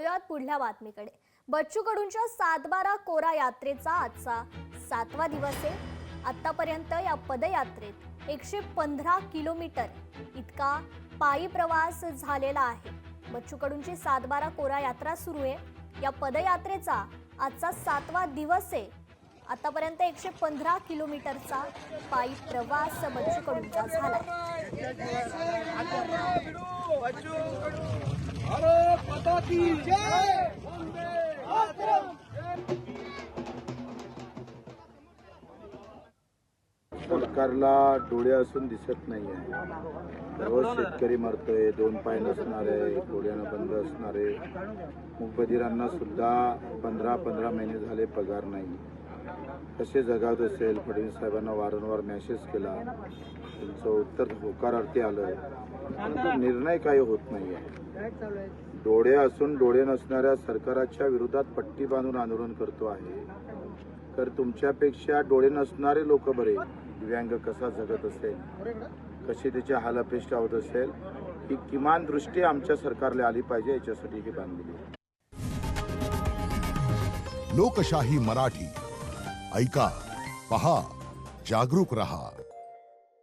वळूयात पुढल्या बातमीकडे। बच्चू कडूंच्या सातबारा कोरा यात्रेचा आजचा 7वा दिवस आहे। आतापर्यंत या पदयात्रेत 115 किलोमीटर इतका पायी प्रवास झालेला आहे। बच्चू कडूंची सातबारा कोरा यात्रा सुरू आहे। या पदयात्रेचा आजचा 7वा दिवस आहे। आतापर्यंत 115 किलोमीटरचा पायी प्रवास बच्चू कडूंचा झाला। सरकारला डोळे असून दिसत नाहीये। रोज शेतकरी मरतोय, दोन पाय नसणारे, डोळ्यानं बंद असणारे, मूकबधिरांना सुद्धा 15 महिने झाले पगार नाही। कसे जगावत असेल? फडणवीस साहेबांना वारंवार मेसेज केला, त्यांचं उत्तर होकारार्थी आलं, परंतु निर्णय काही होत नाहीये। डोळे असून डोळे नसणाऱ्या सरकाराच्या विरोधात पट्टी बांधून आंदोलन करतो आहे, तर तुमच्यापेक्षा डोळे नसणारे लोक बरे, दिव्यांग कसा जगत असेल, कशी त्याची हालअपेष्टा होत असेल, ही किमान दृष्टी आमच्या सरकारला आली पाहिजे, याच्यासाठी ही बांधली। लोकशाही मराठी ऐका, पहा, जागरूक रहा।